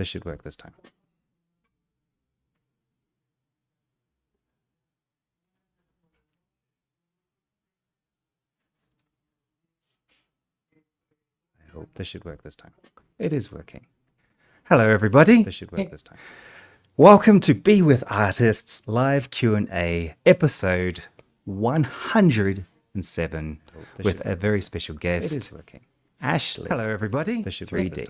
this should work this time. I hope this should work this time. It is working. Hello, everybody. This should work this time. Welcome to Be With Artists live Q&A episode 107 with a very special guest. It is working. Ashley. Hello, everybody. This should 3D.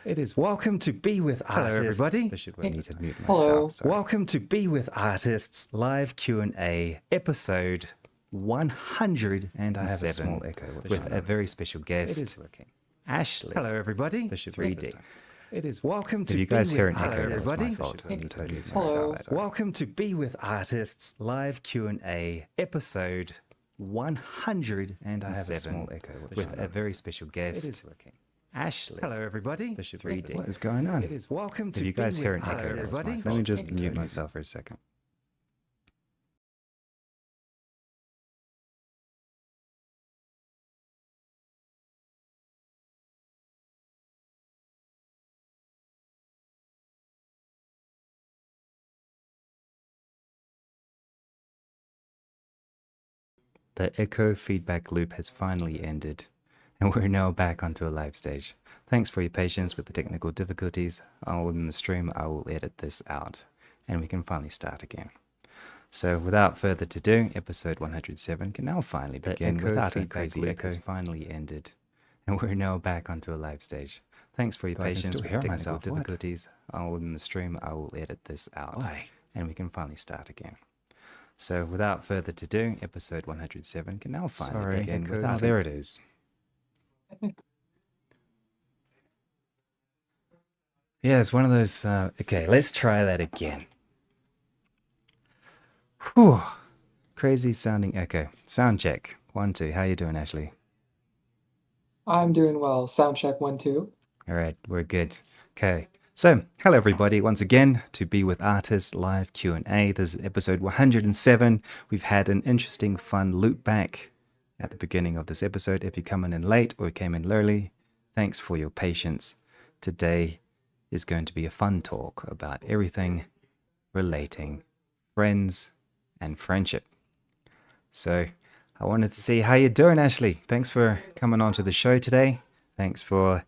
It is. Welcome to Be With Artists. Hello, everybody. This should work. I need to mute myself. Hello. Sorry. Welcome to Be With Artists live Q&A episode 107 and I have a small echo with a very special guest. It is working. Ashley. Hello, everybody. This should 3D. It is. Welcome to. If you guys hear an echo, that's my fault. I need to mute Hello. myself. Welcome to Be With Artists live Q&A episode 107 and I have a small echo with a very special guest. It is working. Ashley. Hello, everybody. This should 3D. What is going on? It is. Welcome to. If you guys hear an echo, that's my fault. Let me just mute myself for a second. The echo feedback loop has finally ended, and we're now back onto a live stage. Thanks for your patience with the technical difficulties. In the stream, I will edit this out, and we can finally start again. So without further ado, episode 107 can now finally begin. The echo feedback loop has finally ended, and we're now back onto a live stage. Thanks for your patience with the technical difficulties. In the stream, I will edit this out, and we can finally start again. So without further ado, episode 107 can now finally begin. There it is. Yeah, it's one of those. Okay, let's try that again. Whew. Crazy sounding echo. Sound check. 1, 2. How you doing, Ashley? I'm doing well. Sound check 1, 2. All right, we're good. Okay. So, hello everybody, once again, to Be With Artists live Q&A. This is episode 107. We've had an interesting, fun loop back at the beginning of this episode. If you're coming in late or came in early, thanks for your patience. Today is going to be a fun talk about everything relating friends and friendship. So, I wanted to see how you're doing, Ashley. Thanks for coming on to the show today. Thanks for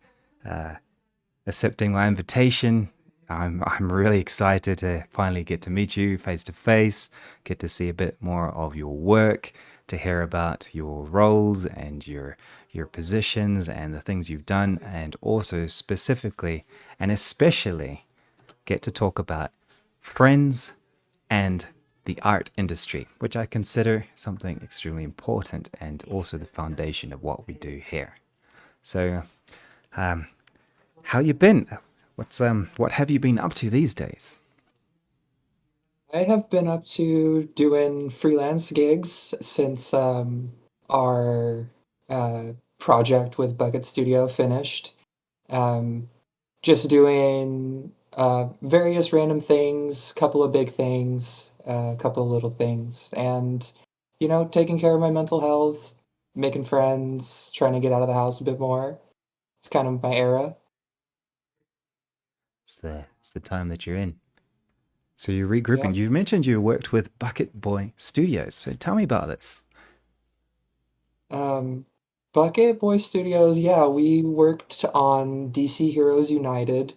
accepting my invitation. I'm really excited to finally get to meet you face to face, get to see a bit more of your work, to hear about your roles and your positions and the things you've done, and also specifically and especially get to talk about friends and the art industry, which I consider something extremely important and also the foundation of what we do here. So, how you been? What have you been up to these days? I have been up to doing freelance gigs since our project with Bucket Studio finished. Just doing various random things, couple of big things, a couple of little things, and taking care of my mental health, making friends, trying to get out of the house a bit more. It's kind of my era. It's the time that you're in. So you're regrouping. Yeah. You mentioned you worked with Bucket Boy Studios. So tell me about this. Bucket Boy Studios, yeah, we worked on DC Heroes United,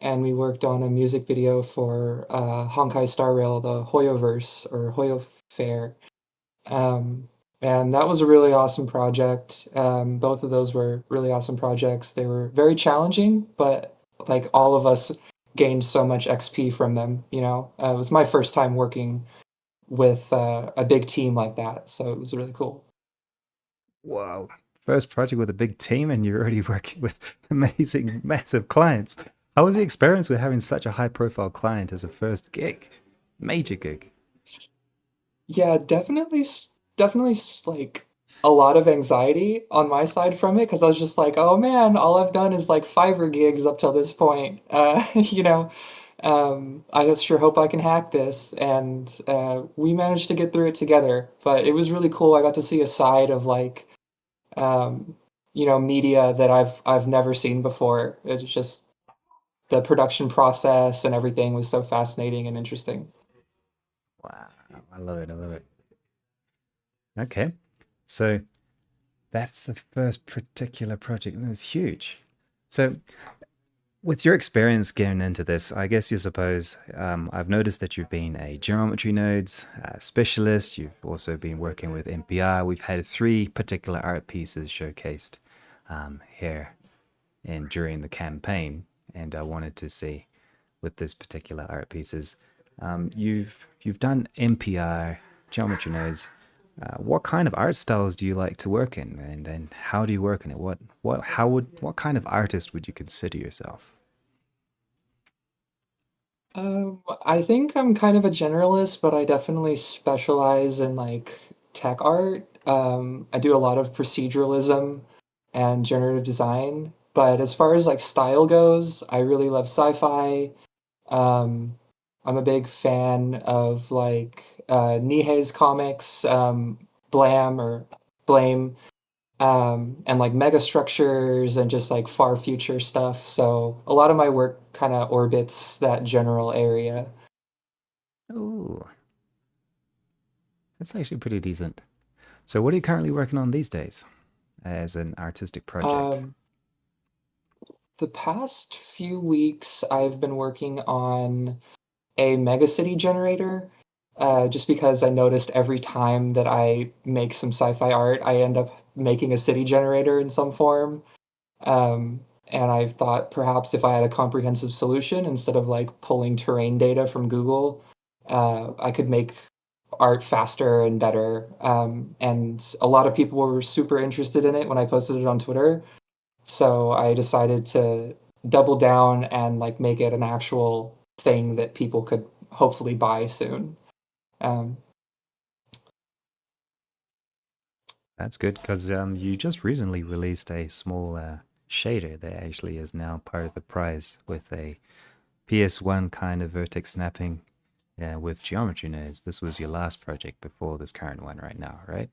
and we worked on a music video for Honkai Star Rail, the Hoyoverse or Hoyo Fair. And that was a really awesome project. Both of those were really awesome projects. They were very challenging, but like all of us gained so much XP from them. It was my first time working with a big team like that, so it was really cool. Wow. First project with a big team and you're already working with amazing, massive clients. How was the experience with having such a high profile client as a first gig? Major gig. Yeah, definitely, like a lot of anxiety on my side from it because I was just like, oh man, all I've done is like Fiverr gigs up till this point. I just sure hope I can hack this, and we managed to get through it together. But it was really cool. I got to see a side of like, media that I've never seen before. It's just the production process and everything was so fascinating and interesting. Wow, I love it. I love it. Okay, so that's the first particular project, and it was huge. So, with your experience getting into this, I guess you suppose I've noticed that you've been a geometry nodes specialist. You've also been working with NPR. We've had three particular art pieces showcased here and during the campaign, and I wanted to see with this particular art pieces. You've done NPR geometry nodes. What kind of art styles do you like to work in, and how do you work in it? What kind of artist would you consider yourself? I think I'm kind of a generalist, but I definitely specialize in like tech art. I do a lot of proceduralism and generative design. But as far as like style goes, I really love sci-fi. Um, I'm a big fan of like Nihei's comics, Blam or Blame, and like mega structures and just like far future stuff. So a lot of my work kind of orbits that general area. Oh, that's actually pretty decent. So, what are you currently working on these days as an artistic project? Um, the past few weeks, I've been working on a megacity generator. Just because I noticed every time that I make some sci-fi art, I end up making a city generator in some form. And I thought perhaps if I had a comprehensive solution instead of like pulling terrain data from Google, I could make art faster and better. And a lot of people were super interested in it when I posted it on Twitter. So I decided to double down and like make it an actual thing that people could hopefully buy soon. Um, That's good because you just recently released a small shader that actually is now part of the prize with a PS1 kind of vertex snapping with geometry nodes. This was your last project before this current one right now, right?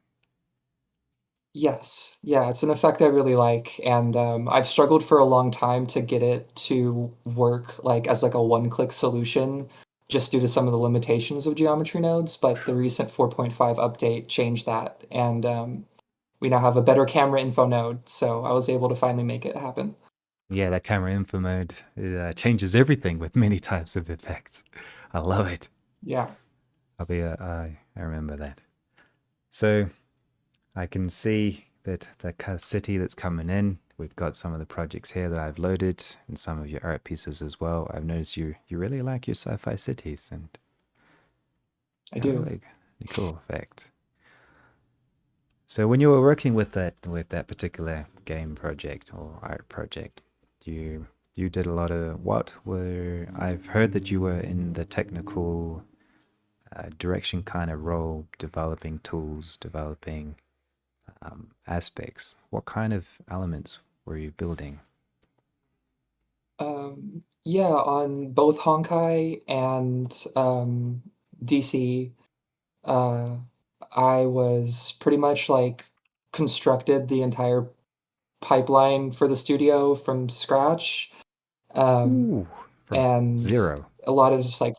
yes, yeah, it's an effect I really like, and I've struggled for a long time to get it to work like as like a one-click solution, just due to some of the limitations of geometry nodes. But the recent 4.5 update changed that, and we now have a better camera info node, so I was able to finally make it happen. Yeah, that camera info mode changes everything with many types of effects. I love it. Yeah. I remember that. So I can see that the city that's coming in. We've got some of the projects here that I've loaded and some of your art pieces as well. I've noticed you really like your sci-fi cities and I have a do. really cool effect. So when you were working with that particular game project or art project, you did a lot of what were I've heard that you were in the technical direction kind of role, developing tools, developing aspects. What kind of elements were you building? Yeah, on both Honkai and DC, uh, I was pretty much like constructed the entire pipeline for the studio from scratch. Um, Ooh, from and zero. a lot of just like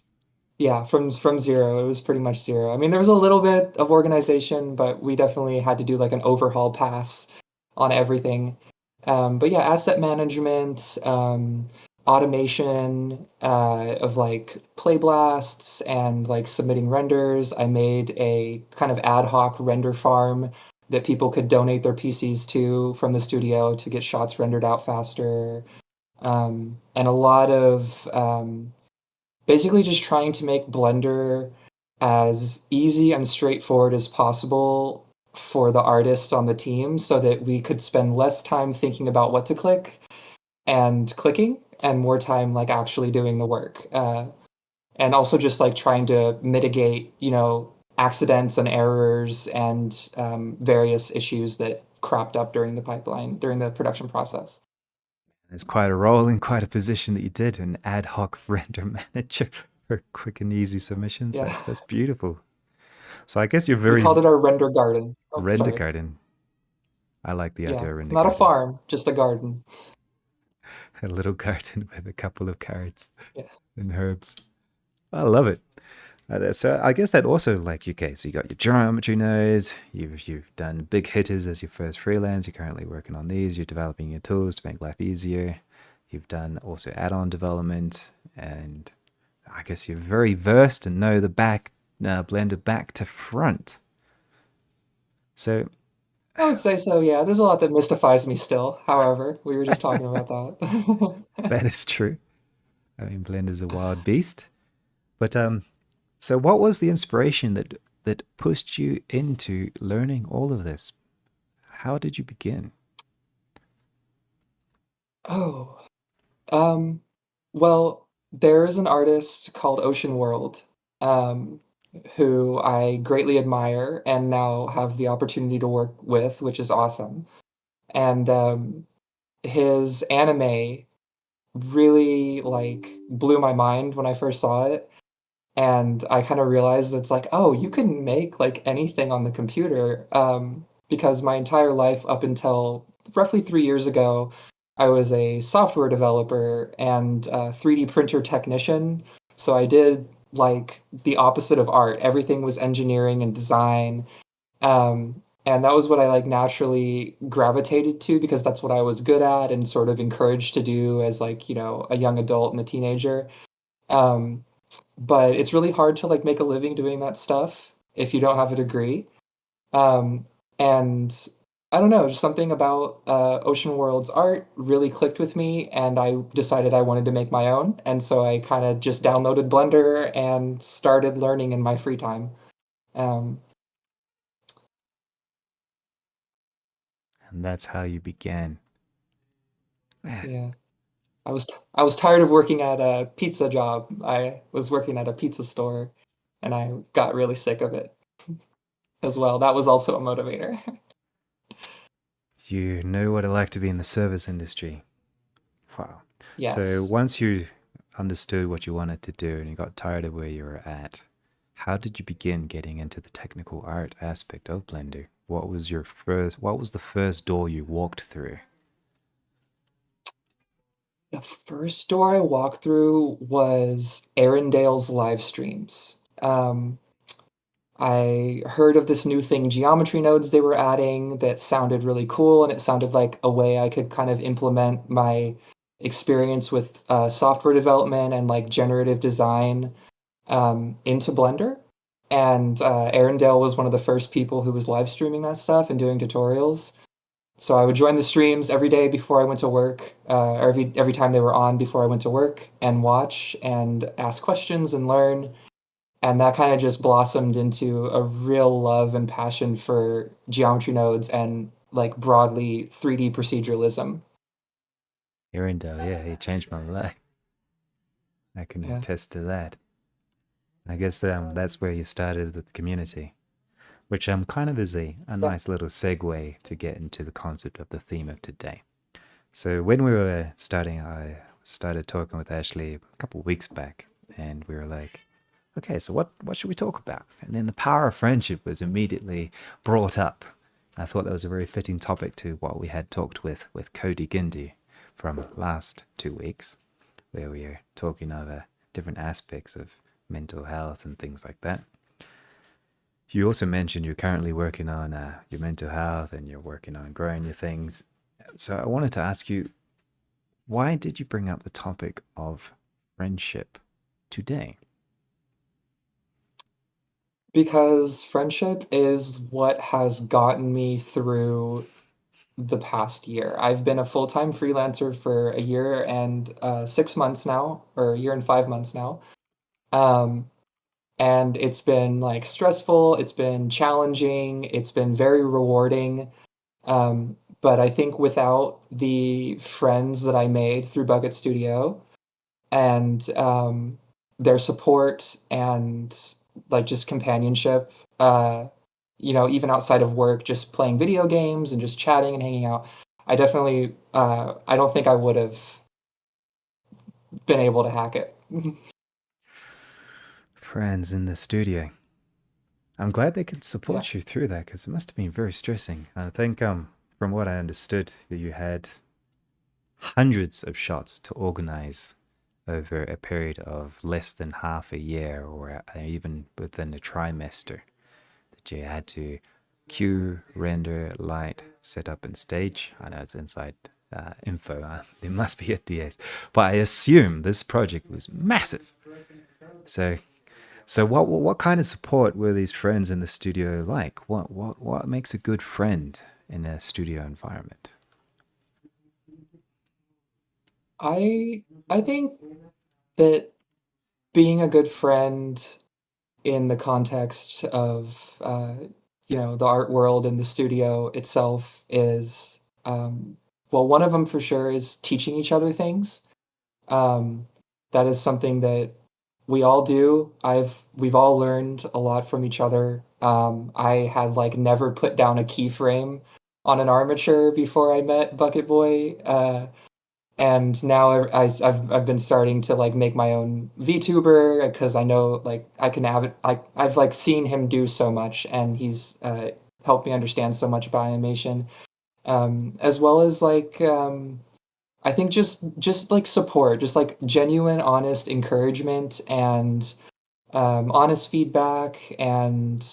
yeah, from zero. It was pretty much zero. I mean, there was a little bit of organization, but we definitely had to do like an overhaul pass on everything. But yeah, asset management, automation of like play blasts and like submitting renders. I made a kind of ad hoc render farm that people could donate their PCs to from the studio to get shots rendered out faster. And a lot of basically just trying to make Blender as easy and straightforward as possible for the artists on the team so that we could spend less time thinking about what to click and clicking and more time like actually doing the work. And also just like trying to mitigate, accidents and errors and various issues that cropped up during the pipeline, during the production process. It's quite a role and quite a position that you did, an ad hoc render manager for quick and easy submissions. Yeah. That's beautiful. So I guess you're We very called it our render garden. Oh, render sorry. garden. I like the Yeah. idea of It's render not a garden. farm, just a garden. A little garden with a couple of carrots Yeah. and herbs. I love it. So I guess that also like okay, so you got your geometry nodes, you've done big hitters as your first freelance, you're currently working on these, you're developing your tools to make life easier. You've done also add-on development, and I guess you're very versed and know the back Blender back to front. So I would say so, yeah. There's a lot that mystifies me still. However, we were just talking about that. that is true. I mean, Blender's a wild beast. But so what was the inspiration that pushed you into learning all of this? How did you begin? Oh, um, well, there is an artist called Ocean World, um, who I greatly admire and now have the opportunity to work with, which is awesome. And his anime really like blew my mind when I first saw it. And I kind of realized it's like, oh, you can make like anything on the computer. Because my entire life up until roughly 3 years ago, I was a software developer and a 3D printer technician. So I did like the opposite of art. Everything was engineering and design. And that was what I like naturally gravitated to because that's what I was good at and sort of encouraged to do as like, a young adult and a teenager. Um, but it's really hard to like make a living doing that stuff if you don't have a degree. Um, and I don't know, just something about Ocean World's art really clicked with me, and I decided I wanted to make my own. And so I kind of just downloaded Blender and started learning in my free time. Um, And that's how you began. Man, yeah, I was tired of working at a pizza job. I was working at a pizza store, and I got really sick of it as well. That was also a motivator. you know what it like to be in the service industry. Wow. So Yes. once you understood what you wanted to do and you got tired of where you were at, how did you begin getting into the technical art aspect of Blender? What was the first door you walked through? The first door I walked through was Arendale's live streams. I heard of this new thing, geometry nodes they were adding that sounded really cool, and it sounded like a way I could kind of implement my experience with software development and like generative design into Blender. And Arendelle was one of the first people who was live streaming that stuff and doing tutorials. So I would join the streams every day before I went to work, or every time they were on before I went to work, and watch and ask questions and learn. And that kind of just blossomed into a real love and passion for geometry nodes and like broadly 3D proceduralism. Arendelle, yeah, he changed my life. I can Yeah. attest to that. I guess that's where you started with the community, which kind of is a Yeah. nice little segue to get into the concept of the theme of today. So when we were starting, I started talking with Ashley a couple of weeks back, and we were like, okay, so what should we talk about? And then the power of friendship was immediately brought up. I thought that was a very fitting topic to what we had talked with Cody Gindi from last 2 weeks, where we were talking over different aspects of mental health and things like that. You also mentioned you're currently working on your mental health and you're working on growing your things. So I wanted to ask you, why did you bring up the topic of friendship today? Because friendship is what has gotten me through the past year. I've been a full-time freelancer for a year and 6 months now, or a year and 5 months now. Um, and it's been like stressful, it's been challenging, it's been very rewarding. But I think without the friends that I made through Bucket Studio and their support and like just companionship, even outside of work, just playing video games and just chatting and hanging out, I don't think I would have been able to hack it. Friends in the studio. I'm glad they could Yeah. support you through that because it must have been very stressing. I think, from what I understood, that you had hundreds of shots to organize over a period of less than half a year or even within a trimester that you had to cue, render, light, set up, and stage. I know it's inside info. There must be a DS, but I assume this project was massive. So, so what kind of support were these friends in the studio like? What makes a good friend in a studio environment? I think that being a good friend in the context of the art world and the studio itself is well, one of them for sure is teaching each other things. Um, that is something that we all do. We've all learned a lot from each other. I had like never put down a keyframe on an armature before I met Bucket Boy. And now I've been starting to like make my own VTuber because I know like I can have it. I've like seen him do so much, and he's helped me understand so much about animation, as well as like I think just like support, just like genuine, honest encouragement and honest feedback and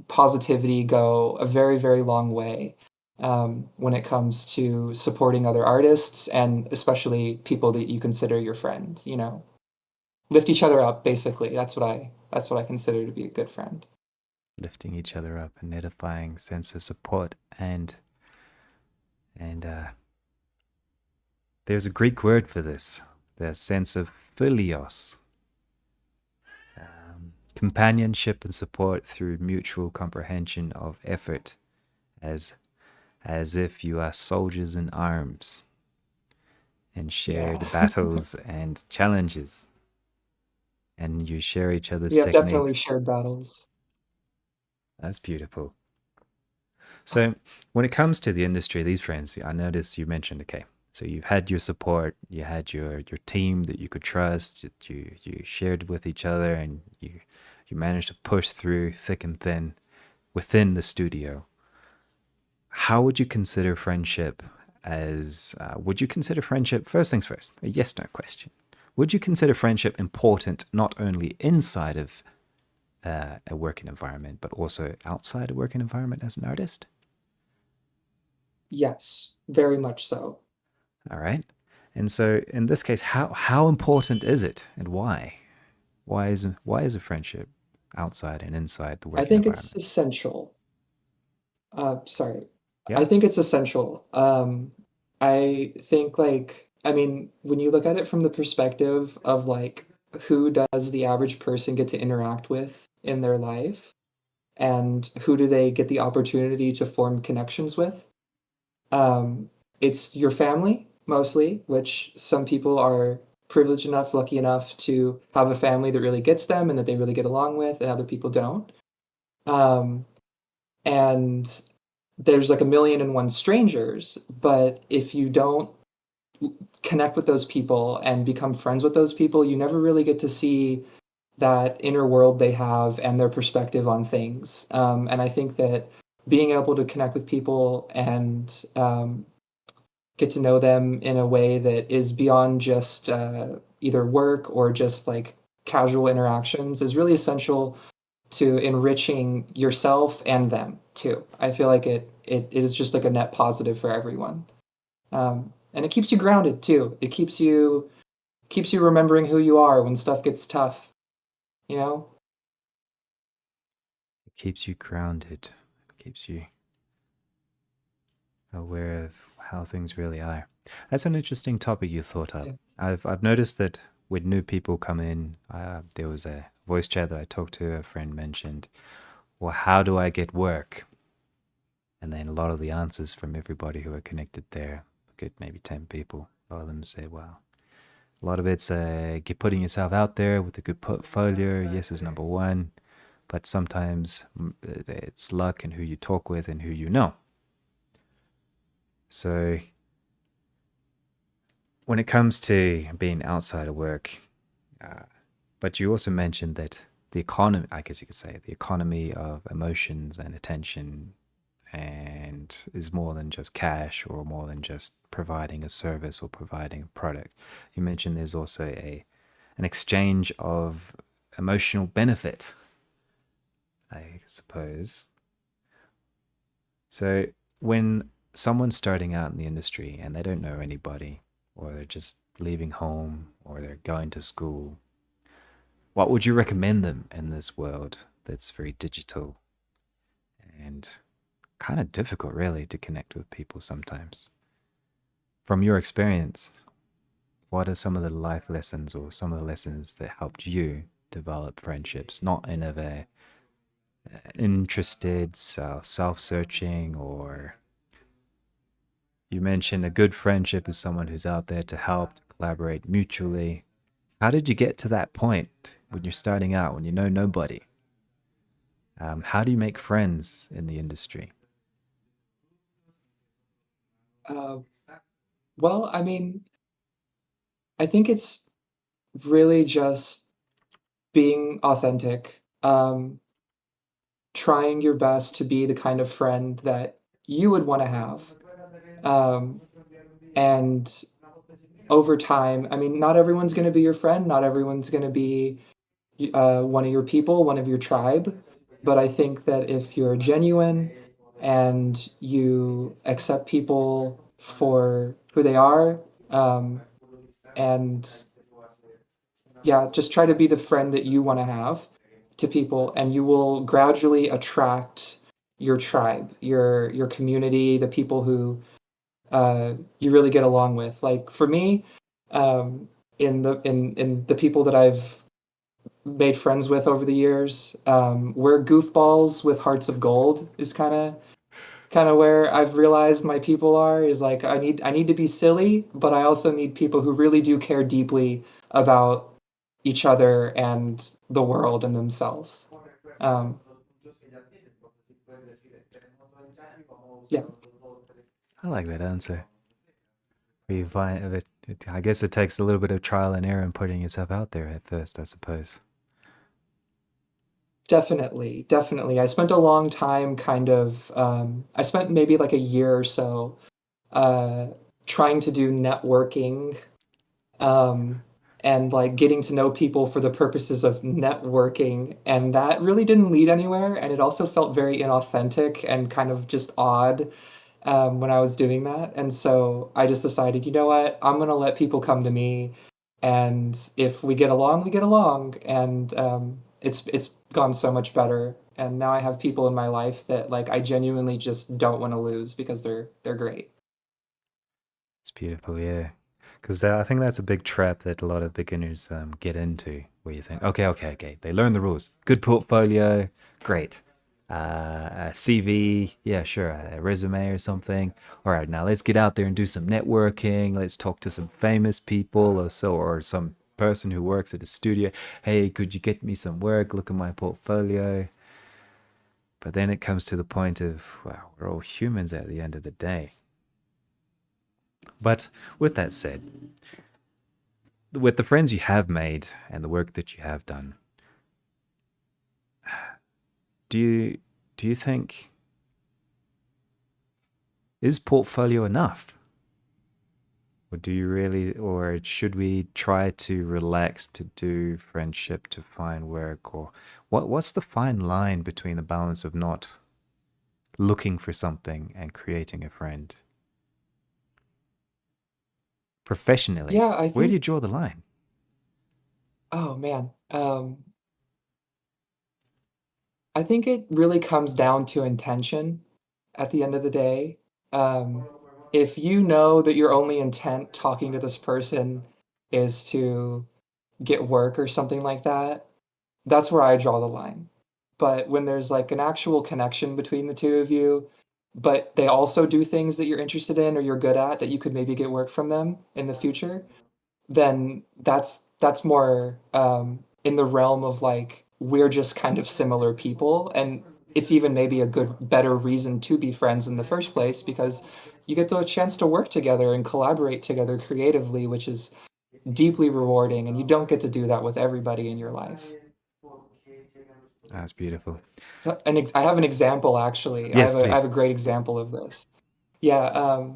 positivity go a very, very long way when it comes to supporting other artists and especially people that you consider your friends. Lift each other up. Basically, that's what I consider to be a good friend. Lifting each other up, an edifying sense of support, and there's a Greek word for this, the sense of philios, companionship and support through mutual comprehension of effort, as as if you are soldiers in arms and Yeah, shared battles and challenges, and you share each we other's have definitely techniques. shared battles. That's beautiful. So, when it comes to the industry, these friends, I noticed you mentioned, okay, so you've had your support, you had your team that you could trust, that you shared with each other, and you managed to push through thick and thin within the studio. How would you consider friendship as, would you consider friendship, first things first, a yes no question. Would you consider friendship important not only inside of a working environment, but also outside a working environment as an artist? Yes, very much so. All right. And so in this case, how important is it and why? Why is a friendship outside and inside the I working think it's environment? essential. Sorry. Yeah. I think it's essential. I think like I mean, when you look at it from the perspective of like who does the average person get to interact with in their life and who do they get the opportunity to form connections with? Um, it's your family mostly, which some people are privileged enough, lucky enough to have a family that really gets them and that they really get along with, and other people don't. Um, and there's like a million and one strangers, but if you don't connect with those people and become friends with those people, you never really get to see that inner world they have and their perspective on things. And I think that being able to connect with people and get to know them in a way that is beyond just either work or just like casual interactions is really essential to enriching yourself and them too. I feel like it is just like a net positive for everyone, and it keeps you grounded too. It keeps you remembering who you are when stuff gets tough. You know? It keeps you grounded. It keeps you aware of how things really are. That's an interesting topic you thought up. Yeah. I've noticed that when new people come in, there was a voice chat that I talked to. A friend mentioned, "Well, how do I get work?" And then a lot of the answers from everybody who are connected there, a good maybe 10 people, a lot of them say, "Wow." A lot of it's get putting yourself out there with a good portfolio. Yes is number one, but sometimes it's luck and who you talk with and who you know. So when it comes to being outside of work, uh, but you also mentioned that the economy, I guess you could say, the economy of emotions and attention and is more than just cash or more than just providing a service or providing a product. You mentioned there's also a an exchange of emotional benefit, I suppose. So when someone's starting out in the industry and they don't know anybody, or they're just leaving home, or they're going to school, what would you recommend them in this world that's very digital and kind of difficult, really, to connect with people sometimes? From your experience, what are some of the life lessons or some of the lessons that helped you develop friendships, not in a very interested, self searching, or you mentioned a good friendship is someone who's out there to help, to collaborate mutually. How did you get to that point when you're starting out, when you know nobody? How do you make friends in the industry? Uh, well, I mean, I think it's really just being authentic, trying your best to be the kind of friend that you would want to have. Um, and over time, I mean, not everyone's going to be your friend, not everyone's going to be one of your people, one of your tribe. But I think that if you're genuine and you accept people for who they are, um, and yeah, just try to be the friend that you want to have to people, and you will gradually attract your tribe, your community, the people who you really get along with. Like for me, in the people that I've made friends with over the years, we're goofballs with hearts of gold is kind of where I've realized my people are is like I need to be silly, but I also need people who really do care deeply about each other and the world and themselves. Um, yeah, I like that answer. We find I guess it takes a little bit of trial and error and putting yourself out there at first, I suppose. definitely, definitely. I spent a long time I spent maybe like a year or so uh, trying to do networking, um, and like getting to know people for the purposes of networking. And that really didn't lead anywhere. And it also felt very inauthentic and kind of just odd when I was doing that. And so I just decided, you know what? I'm going to let people come to me. And if we get along, we get along. And it's gone so much better. And now I have people in my life that like I genuinely just don't want to lose because they're great. It's beautiful, yeah. Because I think that's a big trap that a lot of beginners get into, where you think, okay, okay, okay, they learn the rules. Good portfolio, great. A CV, yeah, sure, a resume or something. All right, now let's get out there and do some networking. Let's talk to some famous people or so, or some person who works at a studio. Hey, could you get me some work? Look at my portfolio. But then it comes to the point of, wow, we're all humans at the end of the day. But with that said, with the friends you have made and the work that you have done, do you do you think is portfolio enough? Or do you really, or should we try to relax to do friendship to find work? Or what's the fine line between the balance of not looking for something and creating a friend? Professionally, Yeah, I where do you think, draw the line? oh man, I think it really comes down to intention at the end of the day. Um, if you know that your only intent talking to this person is to get work or something like that, that's where I draw the line. But when there's like an actual connection between the two of you, but they also do things that you're interested in or you're good at that you could maybe get work from them in the future, then that's more in the realm of like we're just kind of similar people, and it's even maybe a good better reason to be friends in the first place because you get the chance to work together and collaborate together creatively, which is deeply rewarding, and you don't get to do that with everybody in your life. That's beautiful. I have an example actually. Yes, I have a please. great example of this. Yeah,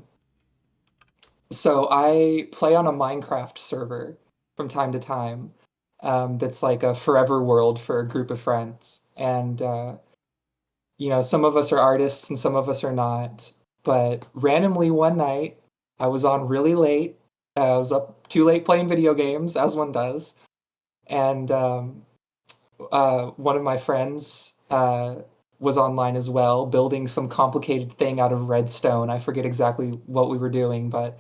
so I play on a Minecraft server from time to time. That's like a forever world for a group of friends. And some of us are artists and some of us are not. But randomly one night, I was on really late. I was up too late playing video games, as one does. And one of my friends was online as well, building some complicated thing out of redstone. I forget exactly what we were doing, but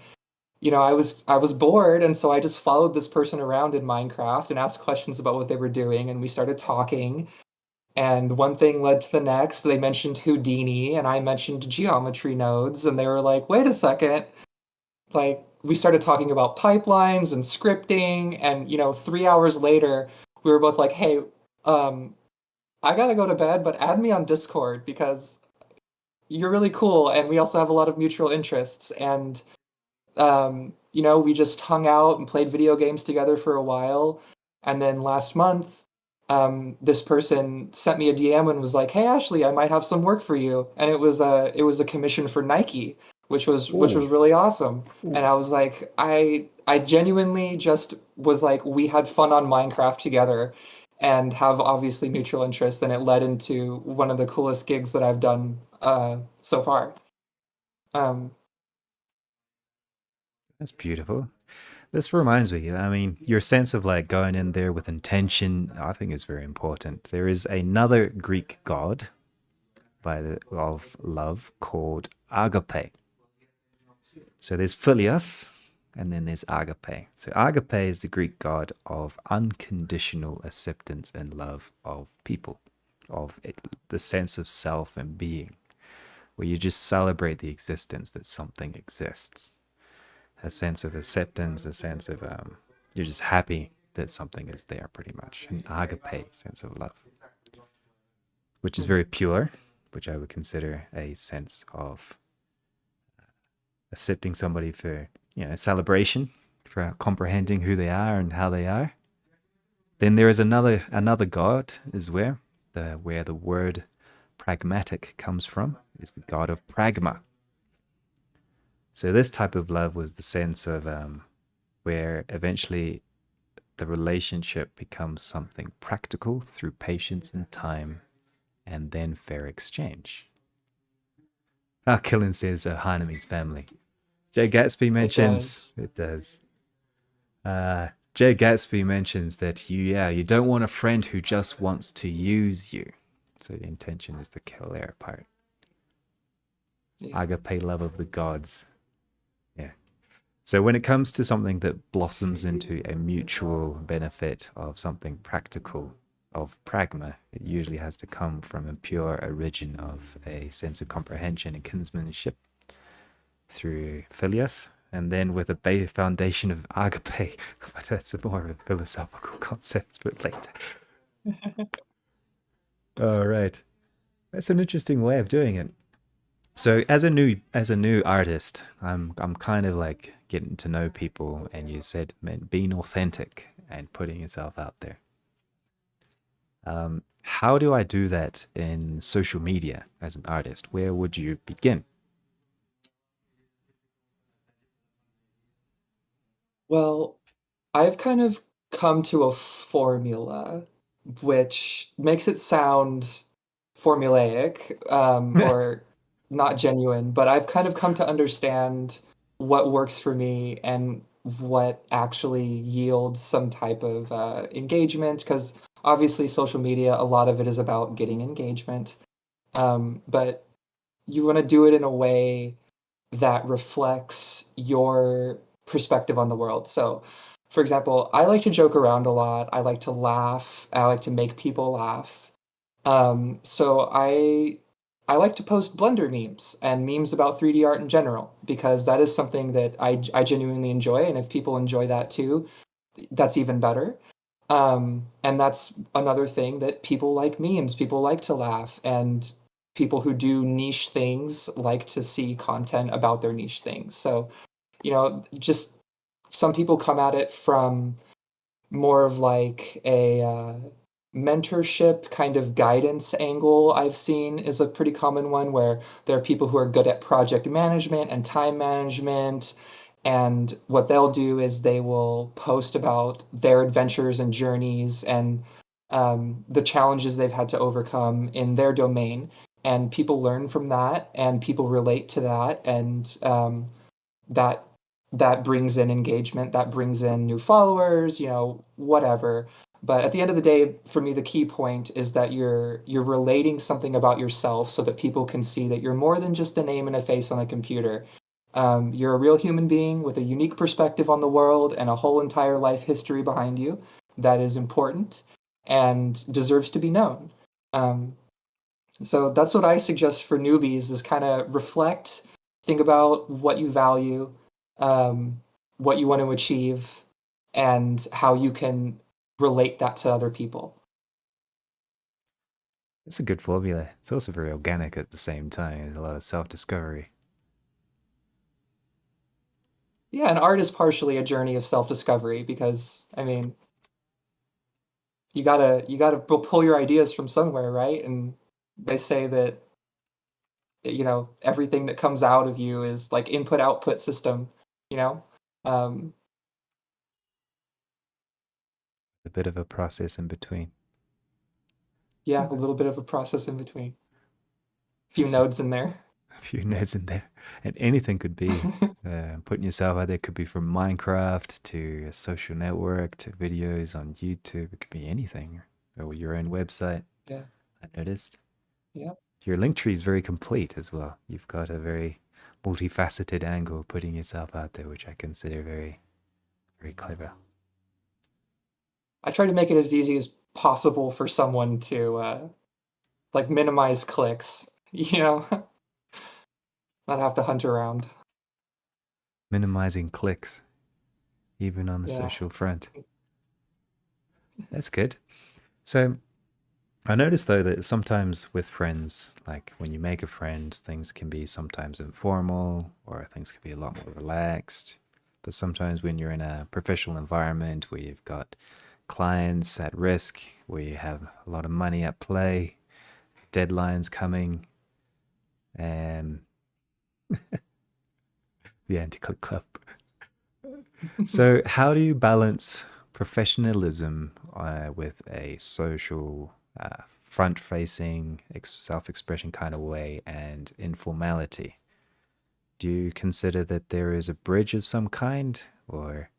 I was bored, and so I just followed this person around in Minecraft and asked questions about what they were doing, and we started talking. And one thing led to the next. They mentioned Houdini, and I mentioned geometry nodes, and they were like, "Wait a second!" Like we started talking about pipelines and scripting, and 3 hours later, we were both like, "Hey, um, I gotta go to bed, but add me on Discord because you're really cool, and we also have a lot of mutual interests." And we just hung out and played video games together for a while. And then last month, this person sent me a DM and was like, "Hey Ashley, I might have some work for you." And it was a commission for Nike, which was Oh, really awesome. And I was like, I genuinely just was like, we had fun on Minecraft together and have obviously mutual interests, and it led into one of the coolest gigs that I've done so far. Um, that's beautiful. This reminds me, I mean, your sense of like going in there with intention, I think is very important. There is another Greek god of love called agape. So there's Philios and then there's agape. So agape is the Greek god of unconditional acceptance and love of people, of it, the sense of self and being, where you just celebrate the existence that something exists. A sense of acceptance, a sense of you're just happy that something is there, pretty much. An agape sense of love, which is very pure, which I would consider a sense of accepting somebody for celebration, for comprehending who they are and how they are. Then there is another god is where the word pragmatic comes from, is the god of pragma. So this type of love was the sense of where eventually the relationship becomes something practical through patience and time, and then fair exchange. Ah, Killen says Heinemann's family. Jay Gatsby it mentions does. it does. Jay Gatsby mentions that you don't want a friend who just wants to use you. So the intention is the killer part. Yeah. Agape love of the gods. Yeah. So when it comes to something that blossoms into a mutual benefit of something practical, of pragma, it usually has to come from a pure origin of a sense of comprehension and kinsmanship through Phileas, and then with a foundation of agape, but that's more of a philosophical concept, but later. All right, that's an interesting way of doing it. So as a new artist, I'm kind of like getting to know people, and you said, man, being authentic and putting yourself out there. How do I do that in social media as an artist? Where would you begin? Well, I've kind of come to a formula which makes it sound formulaic, or not genuine, but I've kind of come to understand what works for me and what actually yields some type of engagement. Because obviously, social media, a lot of it is about getting engagement, but you want to do it in a way that reflects your perspective on the world. So, for example, I like to joke around a lot. I like to laugh. I like to make people laugh. So I like to post Blender memes and memes about 3D art in general because that is something that I genuinely enjoy, and if people enjoy that too, that's even better. And that's another thing that people like memes, people like to laugh, and people who do niche things like to see content about their niche things. So, just some people come at it from more of like a mentorship kind of guidance angle I've seen is a pretty common one where there are people who are good at project management and time management. And what they'll do is they will post about their adventures and journeys and the challenges they've had to overcome in their domain. And people learn from that and people relate to that. And that that brings in engagement, that brings in new followers, whatever. But at the end of the day, for me, the key point is that you're relating something about yourself so that people can see that you're more than just a name and a face on a computer. You're a real human being with a unique perspective on the world and a whole entire life history behind you that is important and deserves to be known. Um, so that's what I suggest for newbies is kind of reflect, think about what you value, um, what you want to achieve, and how you can relate that to other people. It's a good formula. It's also very organic at the same time. There's a lot of self-discovery. Yeah, and art is partially a journey of self-discovery because, I mean, you gotta pull your ideas from somewhere, right? And they say that, everything that comes out of you is like input-output system, you know? Um, A bit of a process in between. yeah, a little bit of a process in between. A few It's a nodes in there. few nodes in there, and anything could be. Putting yourself out there could be from Minecraft to a social network to videos on YouTube. It could be anything, or your own website. Yeah, I noticed yeah. your link tree is very complete as well. You've got a very multifaceted angle of putting yourself out there, which I consider very, very clever. I try to make it as easy as possible for someone to like minimize clicks, not have to hunt around. Minimizing clicks, even on the Yeah. social front. That's good. So I noticed though that sometimes with friends, like when you make a friend, things can be sometimes informal or things can be a lot more relaxed. But sometimes when you're in a professional environment where you've got clients at risk, where you have a lot of money at play, deadlines coming, and the anti-click club. So, how do you balance professionalism with a social, front facing, self expression kind of way and informality? Do you consider that there is a bridge of some kind, or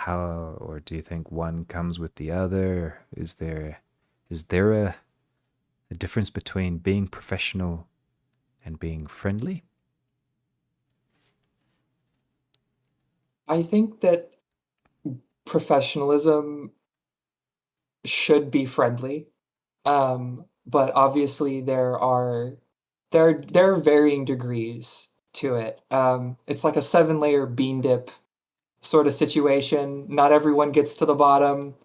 or do you think one comes with the other? Is there a difference between being professional and being friendly? I think that professionalism should be friendly. But obviously there are varying degrees to it. It's like a seven-layer bean dip sort of situation. Not everyone gets to the bottom,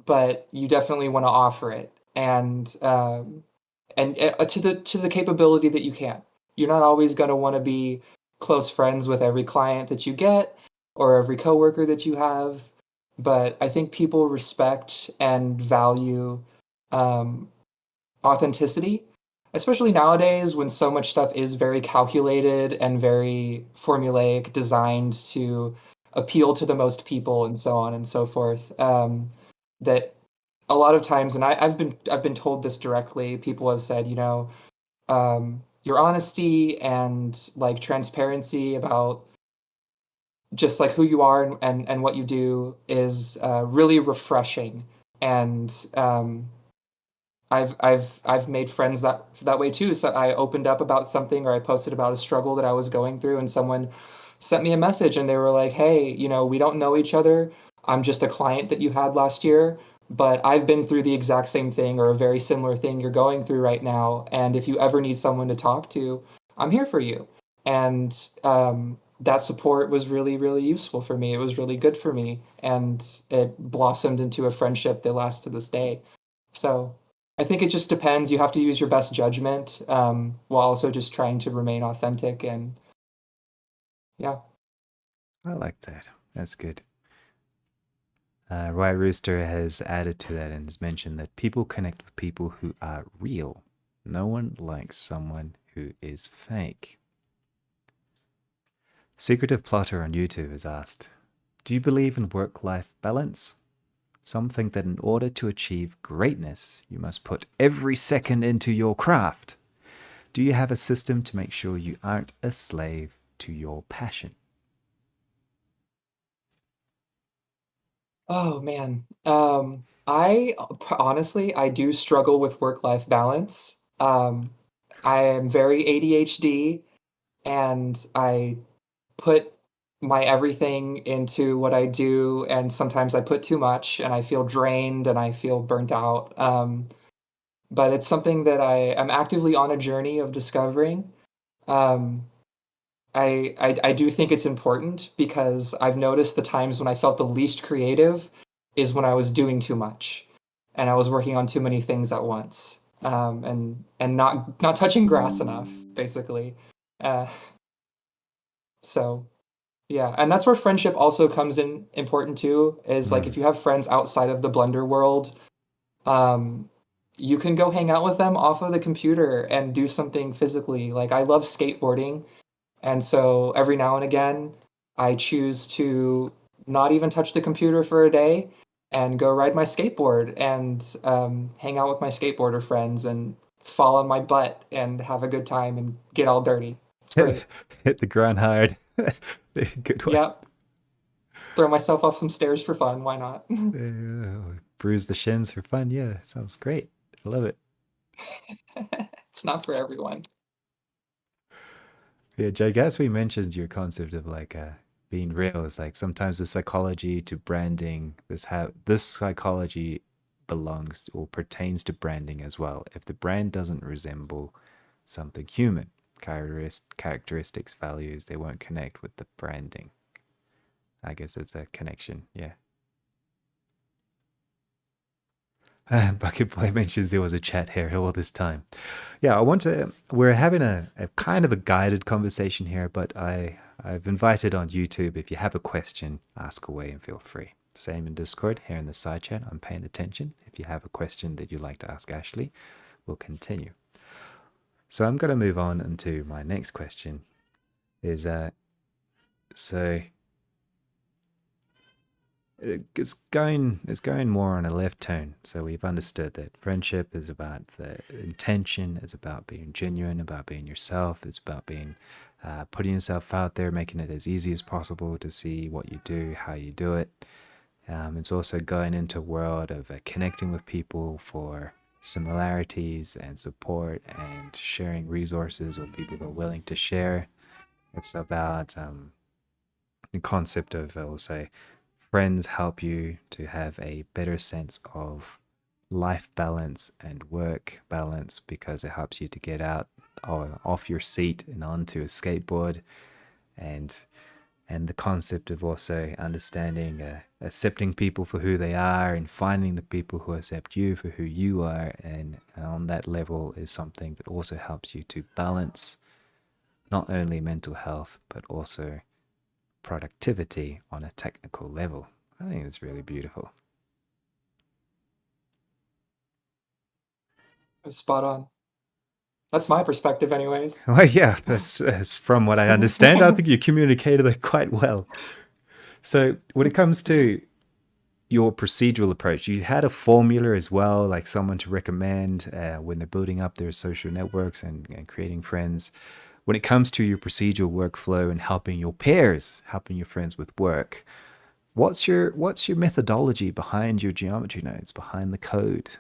but you definitely want to offer it. And to the capability that you can. You're not always going to want to be close friends with every client that you get or every coworker that you have, but I think people respect and value um, authenticity, especially nowadays when so much stuff is very calculated and very formulaic, designed to appeal to the most people and so on and so forth. That a lot of times, and I've been told this directly. People have said, your honesty and like transparency about just like who you are and what you do is really refreshing. And I've made friends that way too. So I opened up about something or I posted about a struggle that I was going through, and someone sent me a message and they were like, "Hey, we don't know each other. I'm just a client that you had last year, but I've been through the exact same thing or a very similar thing you're going through right now. And if you ever need someone to talk to, I'm here for you." And that support was really, really useful for me. It was really good for me, and it blossomed into a friendship that lasts to this day. So I think it just depends. You have to use your best judgment while also just trying to remain authentic. And yeah, I like that. That's good. White Rooster has added to that and has mentioned that people connect with people who are real. No one likes someone who is fake. Secretive Plotter on YouTube has asked, do you believe in work-life balance? Some think that in order to achieve greatness, you must put every second into your craft. Do you have a system to make sure you aren't a slave to your passion? Oh man. Honestly, I do struggle with work-life balance. I am very ADHD and I put my everything into what I do, and sometimes I put too much and I feel drained and I feel burnt out. But it's something that I am actively on a journey of discovering. Um, I do think it's important because I've noticed the times when I felt the least creative is when I was doing too much and I was working on too many things at once. And not touching grass enough, basically. Uh, so yeah, and that's where friendship also comes in important too, is like Mm. if you have friends outside of the Blender world, um, you can go hang out with them off of the computer and do something physically. Like I love skateboarding, and so every now and again, I choose to not even touch the computer for a day and go ride my skateboard and hang out with my skateboarder friends and fall on my butt and have a good time and get all dirty. It's great. Hit the ground hard. Good one. Yep. Throw myself off some stairs for fun. Why not? Bruise the shins for fun. Yeah, sounds great. I love it. It's not for everyone. Yeah, Jake, as we mentioned your concept of like being real is like sometimes the psychology to branding, this psychology belongs or pertains to branding as well. If the brand doesn't resemble something human, characteristics, values, they won't connect with the branding. I guess it's a connection. Yeah. Bucket Boy mentions there was a chat here all this time. Yeah, I want to. We're having a kind of a guided conversation here, but I've invited on YouTube. If you have a question, ask away and feel free. Same in Discord here in the side chat. I'm paying attention. If you have a question that you'd like to ask Ashley, we'll continue. So I'm going to move on into my next question. Is so it's going more on a left turn. So we've understood that friendship is about the intention, it's about being genuine, about being yourself, it's about being putting yourself out there, making it as easy as possible to see what you do, how you do it. It's also going into a world of connecting with people for similarities and support and sharing resources with people who are willing to share. It's about the concept of, I will say, friends help you to have a better sense of life balance and work balance because it helps you to get out off your seat and onto a skateboard and the concept of also understanding accepting people for who they are and finding the people who accept you for who you are, and on that level is something that also helps you to balance not only mental health but also productivity on a technical level. I think it's really beautiful. Spot on. That's my perspective, anyways. Well, yeah, that's from what I understand. I think you communicated it quite well. So, when it comes to your procedural approach, you had a formula as well, like someone to recommend when they're building up their social networks and creating friends. When it comes to your procedural workflow and helping your peers, helping your friends with work, what's your methodology behind your geometry nodes, behind the code?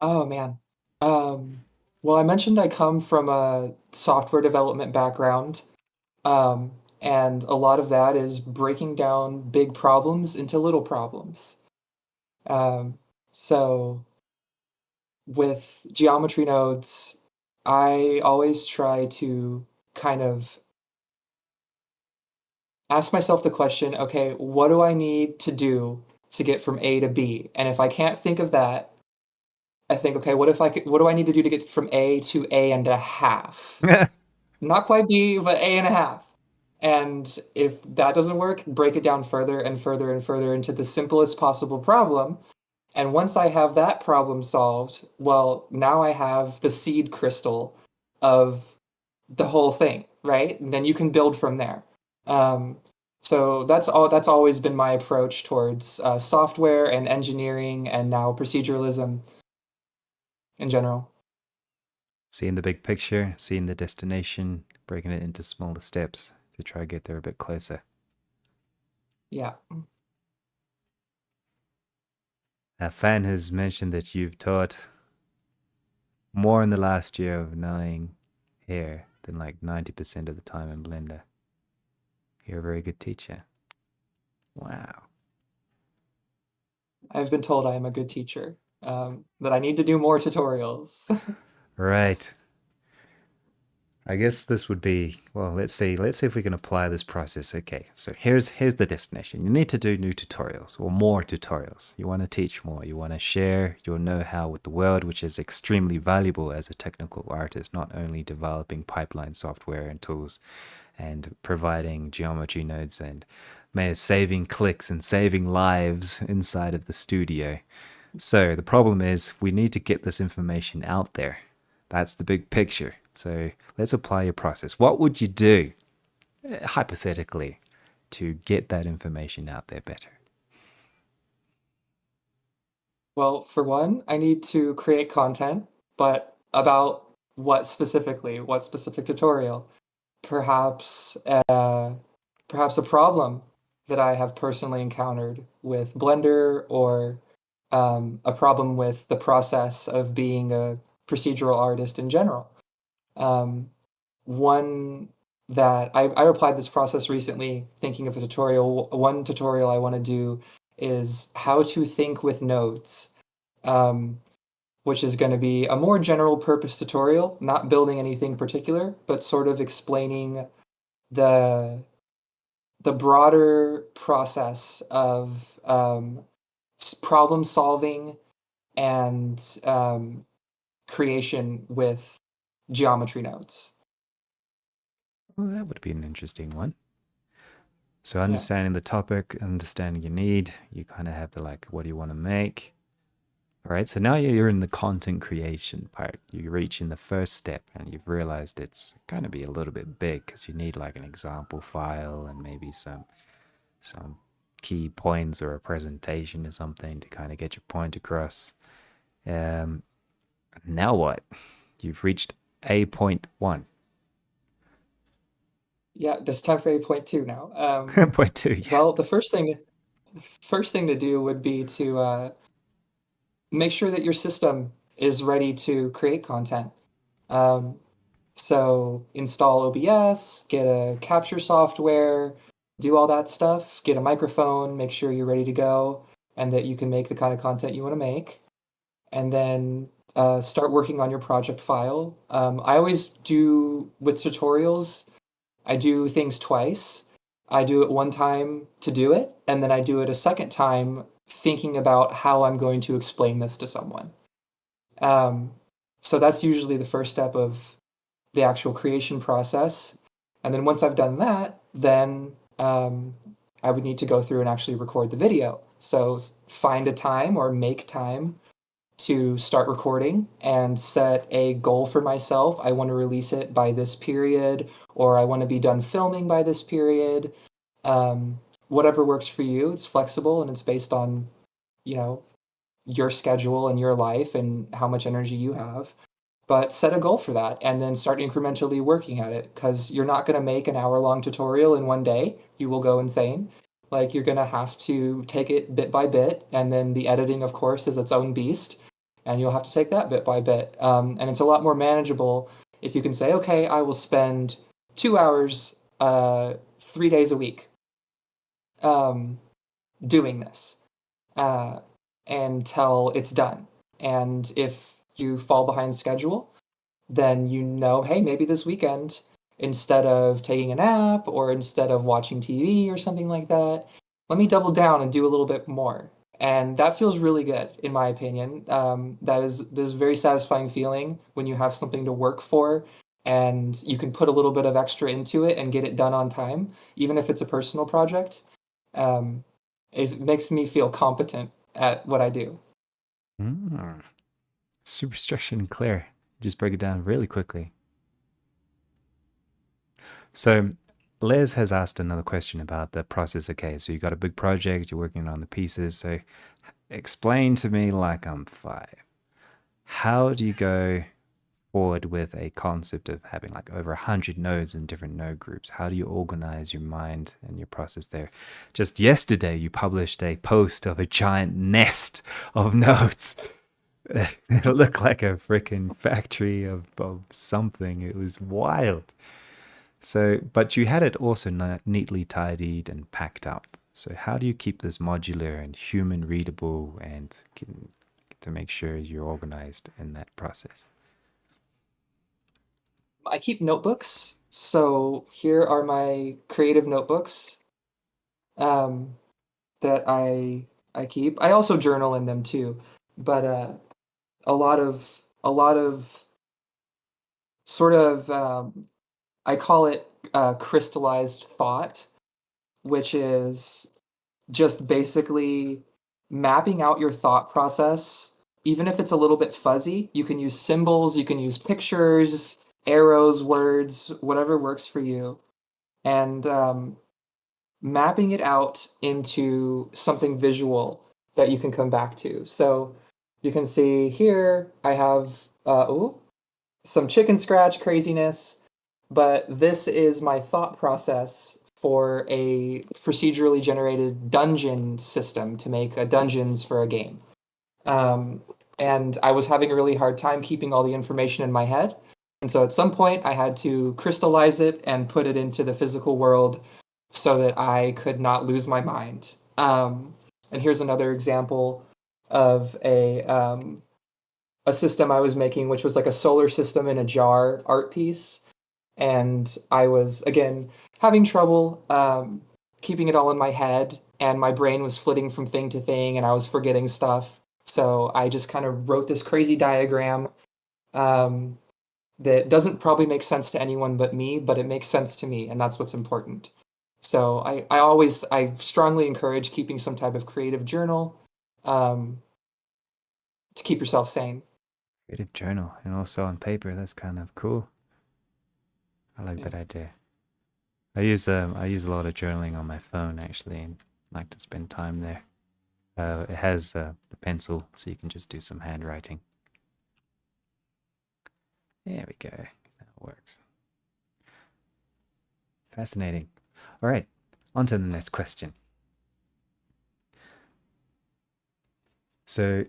Oh man. Um, well, I mentioned I come from a software development background, um, and a lot of that is breaking down big problems into little problems. Um, so with geometry nodes, I always try to kind of ask myself the question, okay, what do I need to do to get from A to B? And if I can't think of that, I think, okay, what do I need to do to get from A to A and a half? Not quite B, but A and a half. And if that doesn't work, break it down further and further and further into the simplest possible problem. And once I have that problem solved, well, now I have the seed crystal of the whole thing, right? And then you can build from there. Um, so that's always been my approach towards software and engineering and now proceduralism in general. Seeing the big picture, seeing the destination, breaking it into smaller steps to try to get there a bit closer. Yeah. Fan has mentioned that you've taught more in the last year of knowing here than like 90% of the time in Blender. You're a very good teacher. Wow. I've been told I am a good teacher, that I need to do more tutorials. Right. I guess this would be, well, let's see if we can apply this process. Okay, so here's the destination. You need to do new tutorials or more tutorials. You want to teach more. You want to share your know-how with the world, which is extremely valuable as a technical artist, not only developing pipeline software and tools and providing geometry nodes and saving clicks and saving lives inside of the studio. So the problem is we need to get this information out there. That's the big picture. So let's apply your process. What would you do, hypothetically, to get that information out there better? Well, for one, I need to create content, but about what specifically? What specific tutorial? Perhaps perhaps a problem that I have personally encountered with Blender or a problem with the process of being a procedural artist in general. Um, one that I applied this process recently thinking of a tutorial. One tutorial I want to do is how to think with nodes, um, which is going to be a more general purpose tutorial, not building anything particular, but sort of explaining the the broader process of problem solving and creation with geometry nodes. Well, that would be an interesting one. So Yeah. understanding the topic, understanding your need, you kind of have the like, what do you want to make? All right, so now you're in the content creation part. You reach in the first step and you've realized it's going to be a little bit big because you need like an example file and maybe some key points or a presentation or something to kind of get your point across. Um, Now what? You've reached A.1. Yeah, just time for 8.2 now. Point two, yeah. Well, the first thing to do would be to make sure that your system is ready to create content. Um, so install OBS, get a capture software, do all that stuff, get a microphone, make sure you're ready to go, and that you can make the kind of content you want to make. And then start working on your project file. I always do with tutorials, I do things twice. I do it one time to do it, and then I do it a second time thinking about how I'm going to explain this to someone. Um, so that's usually the first step of the actual creation process. And then once I've done that, then I would need to go through and actually record the video. So find a time or make time to start recording and set a goal for myself. I want to release it by this period, or I want to be done filming by this period. Whatever works for you. It's flexible and it's based on, you know, your schedule and your life and how much energy you have. But set a goal for that and then start incrementally working at it because you're not going to make an hour-long tutorial in one day. You will go insane. Like you're going to have to take it bit by bit, and then the editing, of course, is its own beast, and you'll have to take that bit by bit. And it's a lot more manageable if you can say, okay, I will spend 2 hours, 3 days a week, doing this until it's done. And if you fall behind schedule, then you know, hey, maybe this weekend, instead of taking a nap or instead of watching TV or something like that, let me double down and do a little bit more. And that feels really good, in my opinion. That is this very satisfying feeling when you have something to work for and you can put a little bit of extra into it and get it done on time, even if it's a personal project. Um, it makes me feel competent at what I do. Mm. Super structured and clear. Just break it down really quickly. So, Les has asked another question about the process. Okay, so you got a big project, you're working on the pieces. So, explain to me like I'm five. How do you go forward with a concept of having like over 100 nodes in different node groups? How do you organize your mind and your process there? Just yesterday, you published a post of a giant nest of nodes. It looked like a freaking factory of something. It was wild. So, but you had it also neatly tidied and packed up. So, how do you keep this modular and human readable and to make sure you're organized in that process? I keep notebooks. So here are my creative notebooks um, that I keep. I also journal in them too, but a lot of sort of I call it crystallized thought, which is just basically mapping out your thought process. Even if it's a little bit fuzzy, you can use symbols, you can use pictures, arrows, words, whatever works for you, and mapping it out into something visual that you can come back to. So you can see here I have some chicken scratch craziness, but this is my thought process for a procedurally generated dungeon system to make a dungeons for a game. Um, and I was having a really hard time keeping all the information in my head. And so at some point, I had to crystallize it and put it into the physical world so that I could not lose my mind. And here's another example of a system I was making, which was like a solar system in a jar art piece. And I was, again, having trouble keeping it all in my head. And my brain was flitting from thing to thing, and I was forgetting stuff. So I just kind of wrote this crazy diagram um, that doesn't probably make sense to anyone but me, but it makes sense to me, and that's what's important. So I strongly encourage keeping some type of creative journal um, to keep yourself sane. Creative journal and also on paper. That's kind of cool. I like Yeah. that idea. I use a lot of journaling on my phone actually, and like to spend time there. It has the pencil, so you can just do some handwriting. There we go. That works. Fascinating. All right, on to the next question. So,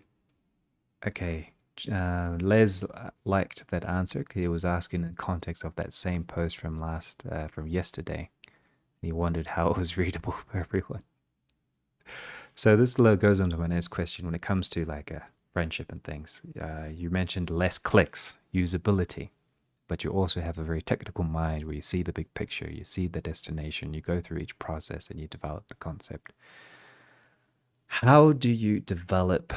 okay, Les liked that answer because he was asking in the context of that same post from yesterday. He wondered how it was readable for everyone. So this goes on to my next question. When it comes to like a friendship and things, you mentioned less clicks, usability, but you also have a very technical mind where you see the big picture, you see the destination, you go through each process and you develop the concept. How do you develop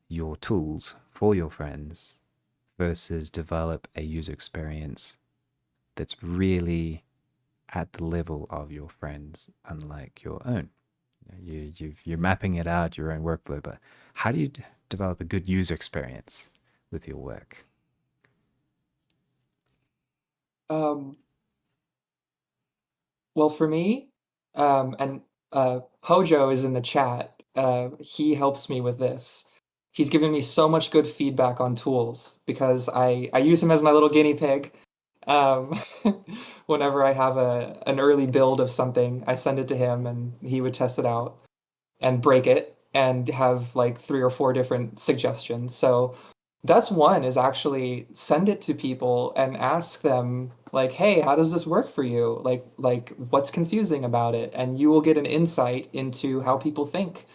your tools for your friends versus develop a user experience that's really at the level of your friends, unlike your own? You're mapping it out your own workflow, but how do you develop a good user experience with your work? Um, well, for me, and Hojo is in the chat. He helps me with this. He's given me so much good feedback on tools because I use him as my little guinea pig. Um, whenever I have an early build of something, I send it to him and he would test it out and break it and have like three or four different suggestions. So that's one is actually send it to people and ask them like, "Hey, how does this work for you? Like what's confusing about it?" And you will get an insight into how people think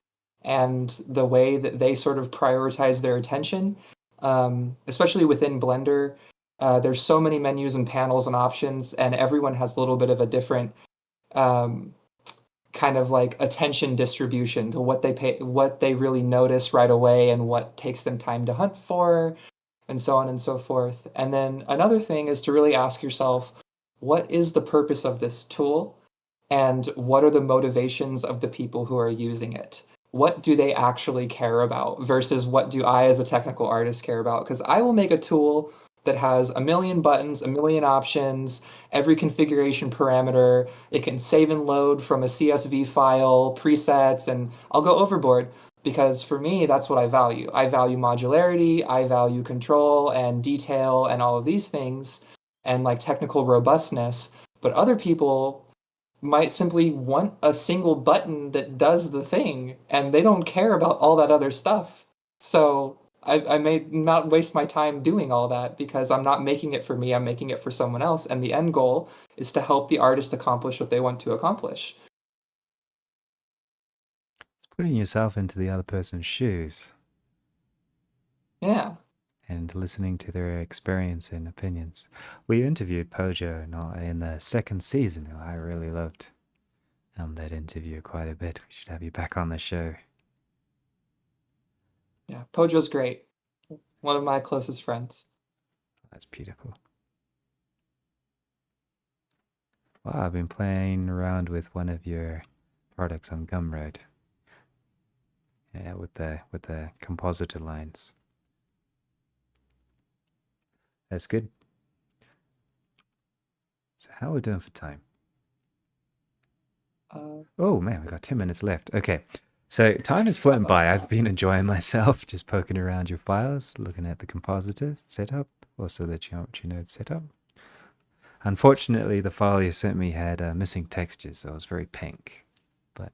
and the way that they sort of prioritize their attention. Especially within Blender, there's so many menus and panels and options, and everyone has a little bit of a different um, kind of like attention distribution to what they really notice right away and what takes them time to hunt for. and so on and so forth. And then another thing is to really ask yourself, what is the purpose of this tool? And what are the motivations of the people who are using it? What do they actually care about versus what do I as a technical artist care about? Because I will make a tool that has a million buttons, a million options, every configuration parameter. It can save and load from a CSV file, presets, and I'll go overboard because for me, that's what I value. I value modularity, I value control and detail and all of these things and like technical robustness. But other people might simply want a single button that does the thing and they don't care about all that other stuff. So I may not waste my time doing all that because I'm not making it for me, I'm making it for someone else. And the end goal is to help the artist accomplish what they want to accomplish. It's putting yourself into the other person's shoes Yeah. and listening to their experience and opinions. We interviewed Pojo in the second season. I really loved that interview quite a bit. We should have you back on the show. Yeah. Pojo's great. One of my closest friends. That's beautiful. Wow, I've been playing around with one of your products on Gumroad. Yeah, with the compositor lines. That's good. So how are we doing for time? Oh man, we got 10 minutes left. Okay. So time is floating by. I've been enjoying myself, just poking around your files, looking at the compositor setup, also the geometry node setup. Unfortunately, the file you sent me had missing textures, so it was very pink. But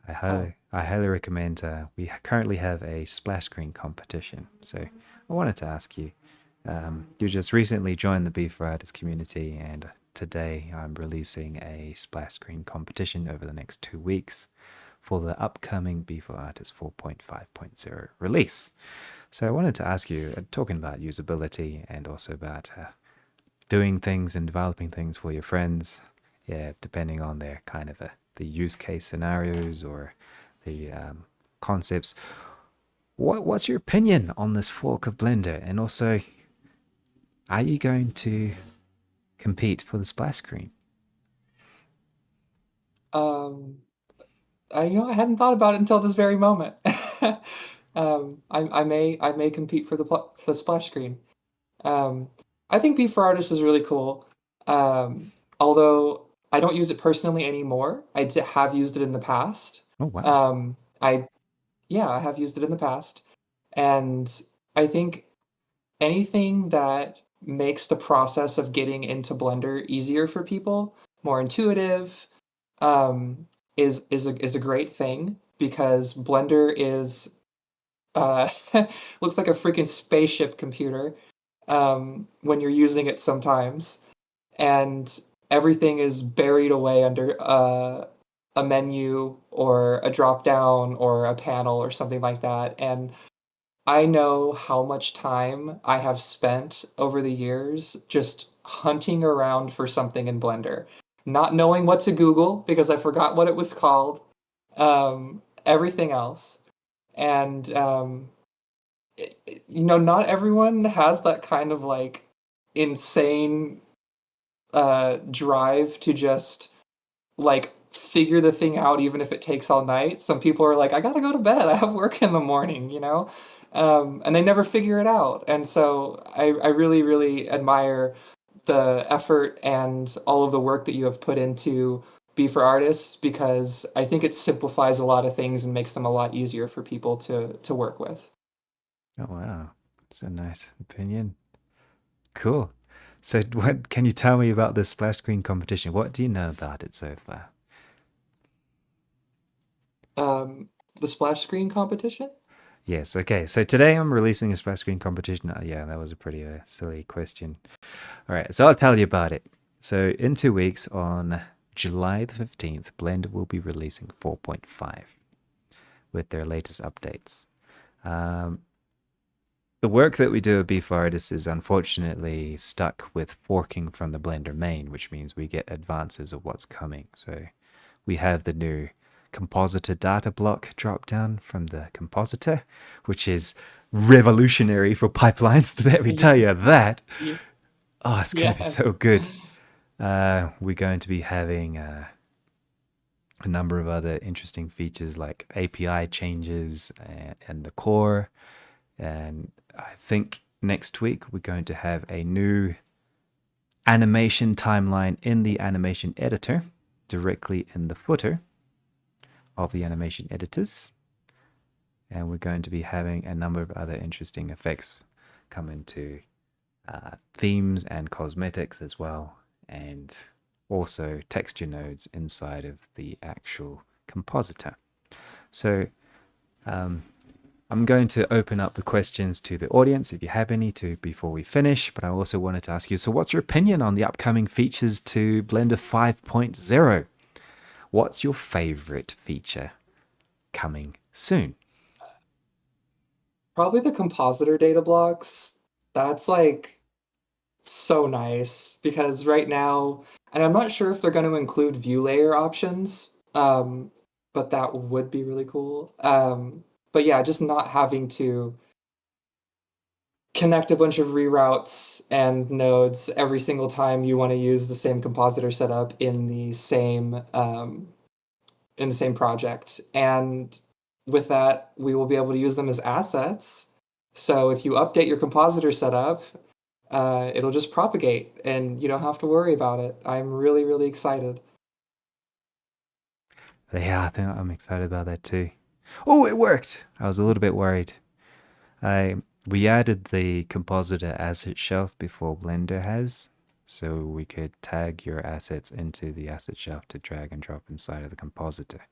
I highly recommend. We currently have a splash screen competition, so I wanted to ask you. You just recently joined the B4Artists community, and today I'm releasing a splash screen competition over the next 2 weeks for the upcoming B4Artists 4.5.0 release. So I wanted to ask you, talking about usability and also about doing things and developing things for your friends, yeah, depending on their kind of the use case scenarios or the concepts. What's your opinion on this fork of Blender? And also, are you going to compete for the splash screen? I hadn't thought about it until this very moment. I may compete for the splash screen. Um, I think B4Artists is really cool. Although I don't use it personally anymore. Have used it in the past. Oh wow! I Yeah, I have used it in the past, and I think anything that makes the process of getting into Blender easier for people, more intuitive, um, is a great thing because Blender is uh, looks like a freaking spaceship computer when you're using it sometimes, and everything is buried away under a menu or a drop down or a panel or something like that. And I know how much time I have spent over the years just hunting around for something in Blender, not knowing what to Google because I forgot what it was called, everything else. And, not everyone has that kind of like insane drive to just like figure the thing out even if it takes all night. Some people are like, I gotta go to bed. I have work in the morning, and they never figure it out. And so I really, really admire the effort and all of the work that you have put into B4Artists because I think it simplifies a lot of things and makes them a lot easier for people to work with. Oh wow, that's a nice opinion. Cool. So, what can you tell me about this splash screen competition? What do you know about it so far? The splash screen competition? Yes. Okay. So today I'm releasing a splash screen competition. Yeah, that was a pretty silly question. All right. So I'll tell you about it. So in 2 weeks, on July the 15th, Blender will be releasing 4.5 with their latest updates. The work that we do at B4Artists is unfortunately stuck with forking from the Blender main, which means we get advances of what's coming. So we have the new compositor data block drop down from the compositor, which is revolutionary for pipelines. Let me tell you that. Ye- Oh, it's going to be so Yes. good. We're going to be having a number of other interesting features like API changes and the core. And I think next week we're going to have a new animation timeline in the animation editor directly in the footer of the animation editors. And we're going to be having a number of other interesting effects come into themes and cosmetics as well, and also texture nodes inside of the actual compositor. So I'm going to open up the questions to the audience if you have any to before we finish, but I also wanted to ask you, so what's your opinion on the upcoming features to Blender 5.0? What's your favorite feature coming soon? Probably the compositor data blocks. That's like so nice because right now, and I'm not sure if they're going to include view layer options, but that would be really cool. But yeah, just not having to connect a bunch of reroutes and nodes every single time you want to use the same compositor setup in the same project. And with that, we will be able to use them as assets. So if you update your compositor setup, it'll just propagate and you don't have to worry about it. I'm really, really excited. Yeah, I think I'm excited about that too. Oh, it worked! I was a little bit worried. I We added the compositor asset shelf before Blender has, so we could tag your assets into the asset shelf to drag and drop inside of the compositor.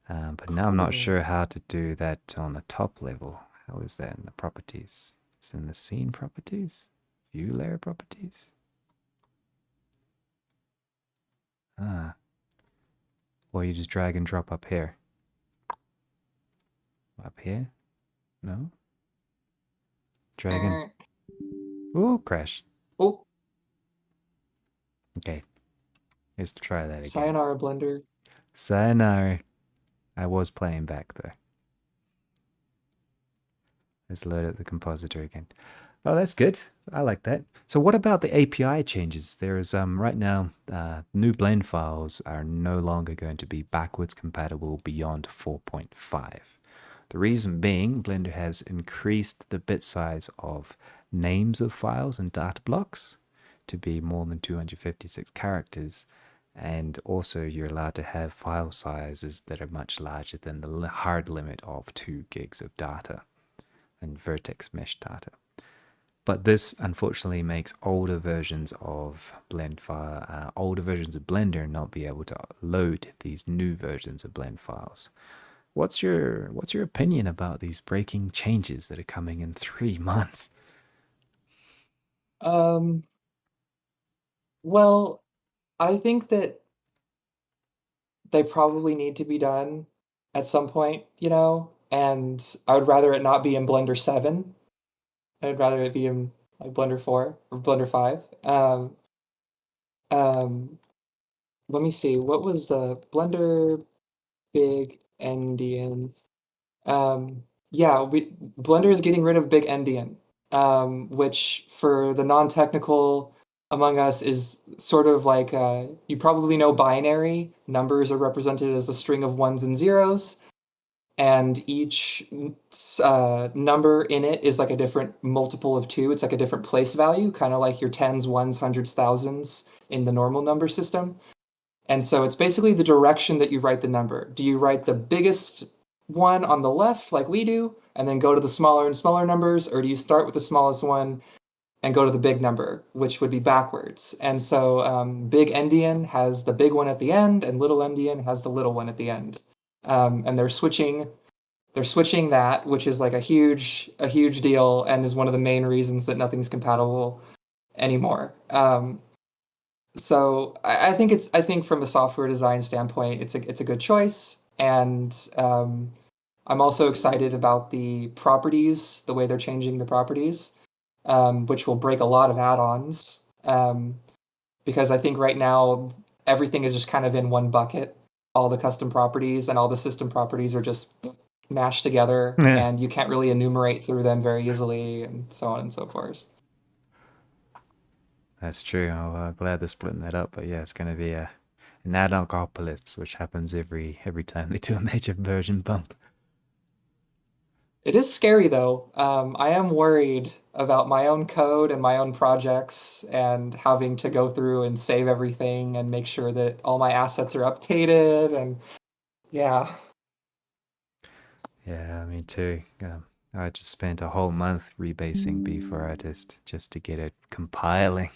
But now I'm not Cool. sure how to do that on the top level. How is that in the properties? It's in the scene properties? View layer properties? Ah, or you just drag and drop up here. Up here? No? Dragon. Oh, crash. Oh, Okay, let's try that again. sayonara, Blender. Sayonara. I was playing back there. Let's load up the compositor again. Oh, that's good. I like that. So what about the API changes? There is right now new blend files are no longer going to be backwards compatible beyond 4.5. The reason being, Blender has increased the bit size of names of files and data blocks to be more than 256 characters, and also you're allowed to have file sizes that are much larger than the hard limit of 2 gigs of data and vertex mesh data. But this unfortunately makes older versions of older versions of Blender not be able to load these new versions of Blend files. What's your opinion about these breaking changes that are coming in 3 months? Um, well, I think that they probably need to be done at some point, and I would rather it not be in Blender 7. I'd rather it be in like Blender 4 or Blender 5. Um, let me see. What was the Blender Big Endian? Yeah, Blender is getting rid of Big Endian, which for the non-technical among us is sort of like you probably know binary. Numbers are represented as a string of ones and zeros, and each number in it is like a different multiple of 2. It's like a different place value, kind of like your tens, ones, hundreds, thousands in the normal number system. And so it's basically the direction that you write the number. Do you write the biggest one on the left, like we do, and then go to the smaller and smaller numbers, or do you start with the smallest one and go to the big number, which would be backwards? And so Big Endian has the big one at the end, and Little Endian has the little one at the end. And they're switching that, which is like a huge deal, and is one of the main reasons that nothing's compatible anymore. So I think from a software design standpoint, it's a good choice, and I'm also excited about the properties, the way they're changing the properties, which will break a lot of add-ons. Because I think right now everything is just kind of in one bucket. all the custom properties, and all the system properties are just mashed together, Yeah, and you can't really enumerate through them very easily, and so on and so forth. that's true. I'm glad they're splitting that up. But yeah, it's going to be an apocalypse, which happens every time they do a major version bump. It is scary though. I am worried about my own code and my own projects and having to go through and save everything and make sure that all my assets are updated. And yeah, Yeah, me too. I just spent a whole month rebasing B4Artist just to get it compiling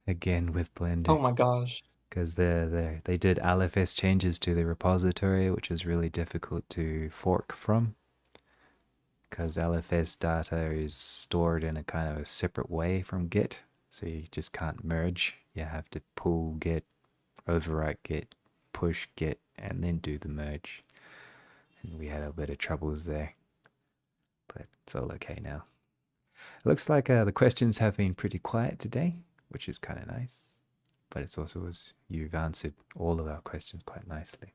again with oh Blender. my gosh. Because they did LFS changes to the repository, which is really difficult to fork from. Because LFS data is stored in a kind of a separate way from Git, so you just can't merge. You have to pull Git, overwrite Git, push Git, and then do the merge. And we had a bit of troubles there, but it's all okay now. It looks like the questions have been pretty quiet today, which is kind of nice. But it's also as you've answered all of our questions quite nicely.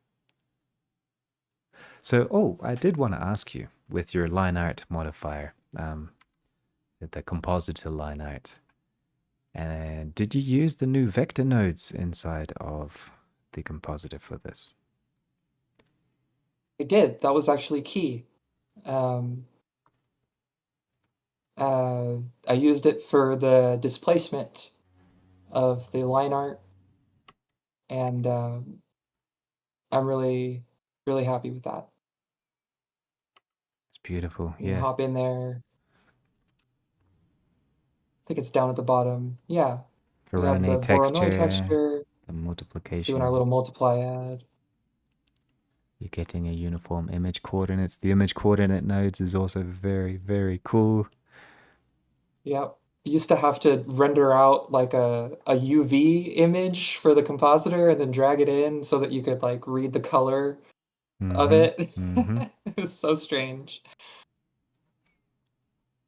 So, oh, I did want to ask you with your line art modifier, the compositor line art, and did you use the new vector nodes inside of the compositor for this? I did. That was actually key. Um, I used it for the displacement of the line art, and I'm really, really happy with that. It's beautiful, You can yeah. hop in there. I think it's down at the bottom. Yeah, we have Voronoi the Voronoi texture, texture, the doing our multiplication. little multiply add. You're getting a uniform image coordinates. The image coordinate nodes is also very, very cool. Yep. You used to have to render out like a UV image for the compositor and then drag it in so that you could like read the color of Mm-hmm. it. Mm-hmm. It was so strange.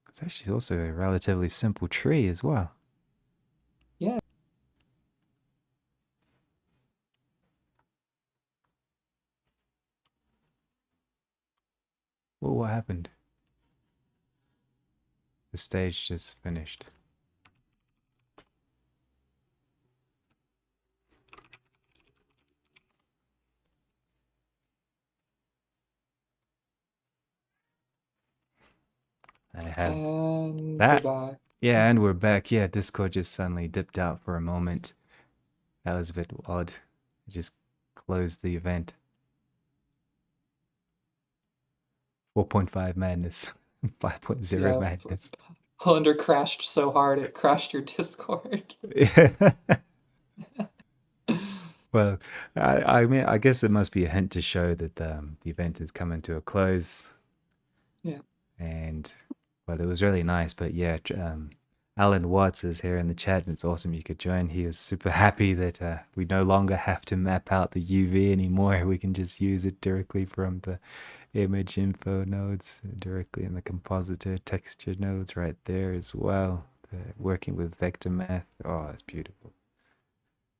It's actually also a relatively simple tree as well. Yeah. Well, what happened? The stage just finished. I have And we're that. back. Yeah, and we're back. Yeah, Discord just suddenly dipped out for a moment. That was a bit odd. It just closed the event. 4.5 madness. 5.0 Yeah. madness. Blender crashed so hard it crashed your Discord. Yeah. Well, I mean, I guess it must be a hint to show that the event is coming to a close. Yeah. And well, it was really nice. But yeah, Alan Watts is here in the chat, and it's awesome you could join. He is super happy that we no longer have to map out the UV anymore. We can just use it directly from the image info nodes, directly in the compositor texture nodes right there as well. Working with vector math. Oh, it's beautiful.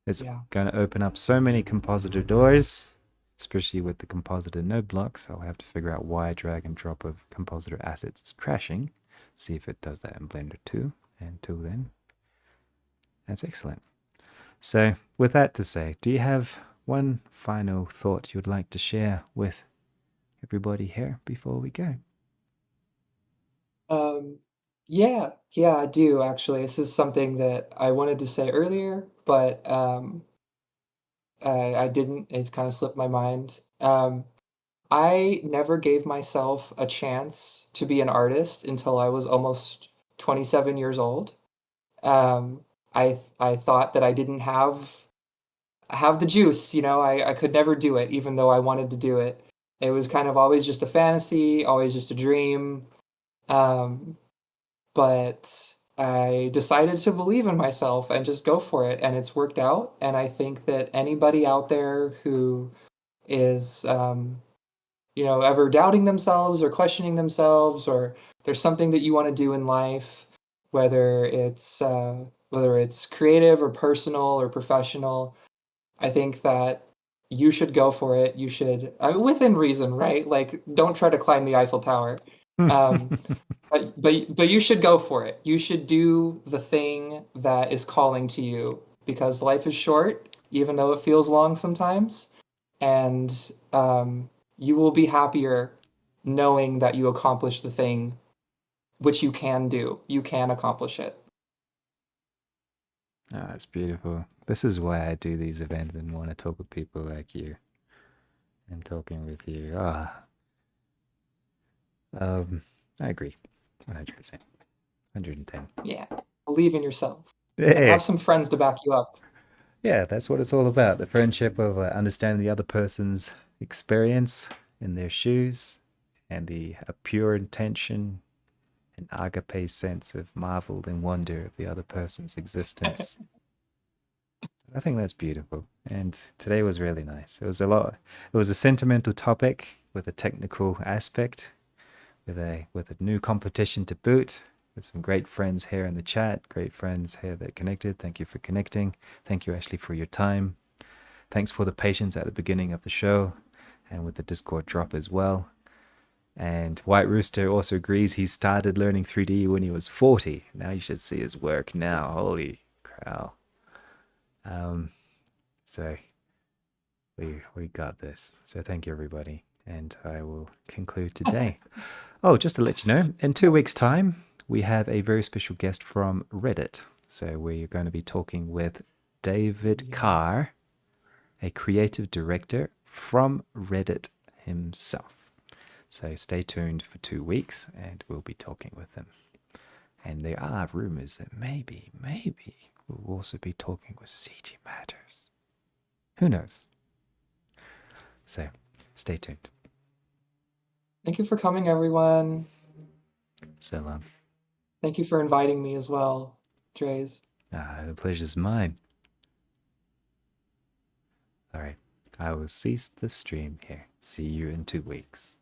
It's Yeah. going to open up so many compositor doors, especially with the compositor node blocks. I'll have to figure out why drag and drop of compositor assets is crashing. See if it does that in Blender too. Until then, that's excellent. So with that to say, do you have one final thought you'd like to share with everybody here before we go? Um, yeah, I do actually. This is something that I wanted to say earlier, but I didn't. It kind of slipped my mind. I never gave myself a chance to be an artist until I was almost 27 years old. Um, I thought that I didn't have the juice, you know. I could never do it, even though I wanted to do it. It was kind of always just a fantasy, always just a dream. Um, but I decided to believe in myself and just go for it, and it's worked out. And I think that anybody out there who is ever doubting themselves or questioning themselves, or there's something that you want to do in life, whether it's creative or personal or professional, I think that you should go for it. You should, within reason, right? Like, don't try to climb the Eiffel Tower. Um, but you should go for it. You should do the thing that is calling to you because life is short, even though it feels long sometimes. And you will be happier knowing that you accomplished the thing which you can do. You can accomplish it. Oh, that's beautiful. This is why I do these events and want to talk with people like you and talking with you. I agree. 100%. 110. Yeah. Believe in yourself and Yeah. have some friends to back you up. Yeah, that's what it's all about. The friendship of understanding the other person's experience in their shoes and the pure intention and agape sense of marvel and wonder of the other person's existence. I think that's beautiful. And today was really nice. It was a lot. It was a sentimental topic with a technical aspect, with a new competition to boot. With some great friends here in the chat, great friends here that connected. Thank you for connecting. Thank you, Ashley, for your time. Thanks for the patience at the beginning of the show and with the Discord drop as well. And White Rooster also agrees he started learning 3D when he was 40. Now you should see his work now. Holy cow. So we got this. So thank you, everybody. And I will conclude today. Oh, just to let you know, in 2 weeks' time, we have a very special guest from Reddit. So we're going to be talking with David Carr, a creative director from Reddit himself. So stay tuned for 2 weeks and we'll be talking with him. And there are rumors that maybe we'll also be talking with CG Matters. Who knows? So stay tuned. Thank you for coming, everyone. So long. Thank you for inviting me as well, Dre's. The pleasure's mine. All right. I will cease the stream here. See you in 2 weeks.